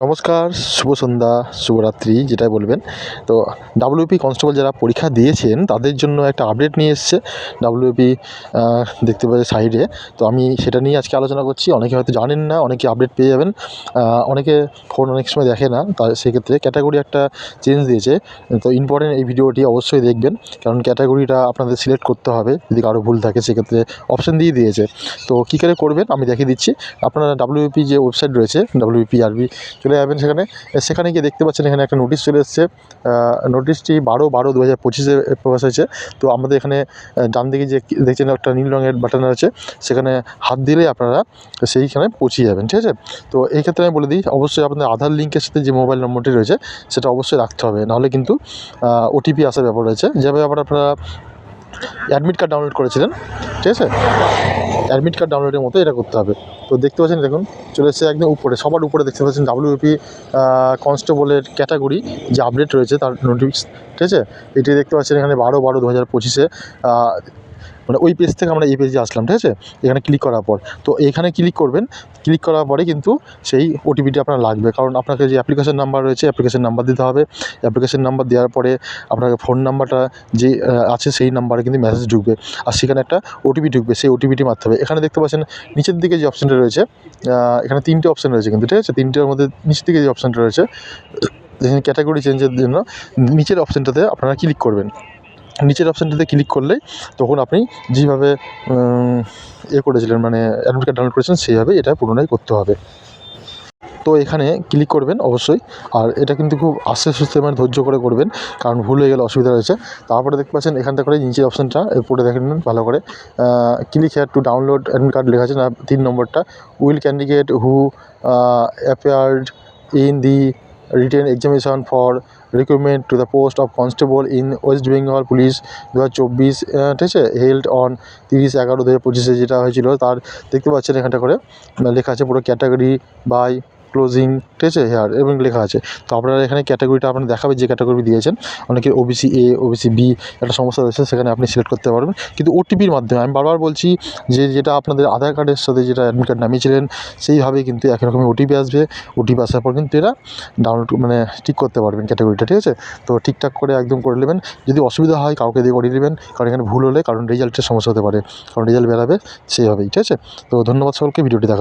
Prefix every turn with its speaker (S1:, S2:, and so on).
S1: নমস্কার, শুভ সন্ধ্যা, শুভরাত্রি যেটাই বলবেন। তো ডাব্লিউপি কনস্টেবল যারা পরীক্ষা দিয়েছেন তাদের জন্য একটা আপডেট নিয়ে এসছে ডাব্লিউপি, দেখতে পাচ্ছি সাইডে। তো আমি সেটা নিয়ে আজকে আলোচনা করছি। অনেকে হয়তো জানেন না, অনেকে আপডেট পেয়ে যাবেন। অনেকে ফোন অনেক সময় দেখে না, তা সেক্ষেত্রে ক্যাটাগরি একটা চেঞ্জ দিয়েছে। তো ইম্পর্টেন্ট এই ভিডিওটি অবশ্যই দেখবেন, কারণ ক্যাটাগরিটা আপনাদের সিলেক্ট করতে হবে। যদি কারো ভুল থাকে সেক্ষেত্রে অপশান দিয়ে দিয়েছে। তো কী করে করবেন আমি দেখিয়ে দিচ্ছি। আপনারা ডাব্লিউপি যে ওয়েবসাইট রয়েছে WPRB চলে যাবেন সেখানে। সেখানে গিয়ে দেখতে পাচ্ছেন এখানে একটা নোটিশ চলে এসছে। নোটিশটি 12/12/2025 প্রকাশ হয়েছে। তো আমাদের এখানে ডান দিকে যে দেখছেন একটা নীল রঙের বাটন আছে, সেখানে হাত দিলেই আপনারা সেইখানে পৌঁছে যাবেন, ঠিক আছে? তো এই ক্ষেত্রে আমি বলে দিই, অবশ্যই আপনাদের আধার লিঙ্কের সাথে যে মোবাইল নম্বরটি রয়েছে সেটা অবশ্যই রাখতে হবে, নাহলে কিন্তু ওটিপি আসার ব্যাপার রয়েছে। যেভাবে আপনারা অ্যাডমিট কার্ড ডাউনলোড করেছিলেন, ঠিক আছে? অ্যাডমিট কার্ড ডাউনলোডের মতো এটা করতে হবে। তো দেখতে পাচ্ছেন, দেখুন চলে এসেছে একদম উপরে, সবার উপরে দেখতে পাচ্ছেন ডাব্লিউপি কনস্টেবলের ক্যাটাগরি যে আপডেট রয়েছে তার নোটিফিকেশন, ঠিক আছে? এটি দেখতে পাচ্ছেন এখানে 12/12/2025 মানে ওই পেজ থেকে আমরা এই পেজে আসলাম, ঠিক আছে? এখানে ক্লিক করার পর তো এখানে ক্লিক করবেন। ক্লিক করার পরে কিন্তু সেই ওটিপিটি আপনার লাগবে, কারণ আপনাকে যে অ্যাপ্লিকেশন নাম্বার রয়েছে অ্যাপ্লিকেশন নাম্বার দিতে হবে। অ্যাপ্লিকেশন নাম্বার দেওয়ার পরে আপনাকে ফোন নাম্বারটা যে আছে সেই নাম্বারে কিন্তু মেসেজ ঢুকবে, আর সেখানে একটা ওটিপি ঢুকবে। সেই ওটিপিটি মারতে হবে। এখানে দেখতে পাচ্ছেন নিচের দিকে যে অপশানটা রয়েছে, এখানে 3টে অপশান রয়েছে কিন্তু, ঠিক আছে? 3টের মধ্যে নিচের দিকে যে অপশানটা রয়েছে যেখানে ক্যাটাগরি চেঞ্জের জন্য নিচের অপশানটাতে আপনারা ক্লিক করবেন। নিচের অপশানটাতে ক্লিক করলেই তখন আপনি যেভাবে করেছিলেন, মানে অ্যাডমিট কার্ড ডাউনলোড করেছেন, সেইভাবে এটা পুনরায় করতে হবে। তো এখানে ক্লিক করবেন অবশ্যই। আর এটা কিন্তু খুব আস্তে সুস্তে মানে ধৈর্য করে করবেন, কারণ ভুল হয়ে গেলে অসুবিধা রয়েছে। তারপরে দেখতে পাচ্ছেন এখানটা করে নিচের অপশানটা এরপরে দেখে নিন ভালো করে। Click here to download admit card লেখা আছে না, 3 নম্বরটা। Will candidate who appeared in the written examination for recruitment to the post of constable in West Bengal police 2024, ঠিক আছে? হেল্ড অন 30/11/2025 যেটা হয়েছিল, তার দেখতে পাচ্ছেন এখানটা করে লেখা আছে পুরো ক্যাটাগরি বাই ক্লোজিং, ঠিক আছে? হেয়ার এবং লেখা আছে। তো আপনারা এখানে ক্যাটাগরিটা আপনার দেখাবে যে ক্যাটাগরি দিয়েছেন। অনেকের OBC A, OBC B একটা সমস্যা রয়েছে, সেখানে আপনি সিলেক্ট করতে পারবেন, কিন্তু ওটিপির মাধ্যমে। আমি বারবার বলছি যে যেটা আপনাদের আধার কার্ডের সাথে যেটা অ্যাডমিট কার্ড নামিয়েছিলেন সেইভাবেই কিন্তু একই রকমের ওটিপি আসবে। ওটিপি আসার পর কিন্তু এরা ডাউনলোড মানে ঠিক করতে পারবেন ক্যাটাগরিটা, ঠিক আছে? তো ঠিকঠাক করে একদম করে নেবেন। যদি অসুবিধা হয় কাউকে দিয়ে করিয়ে নেবেন, কারণ এখানে ভুল হলে কারণ রেজাল্টের সমস্যা হতে পারে, কারণ রেজাল্ট বেরাবে সেইভাবেই, ঠিক আছে? তো ধন্যবাদ সকলকে ভিডিওটি দেখার জন্য।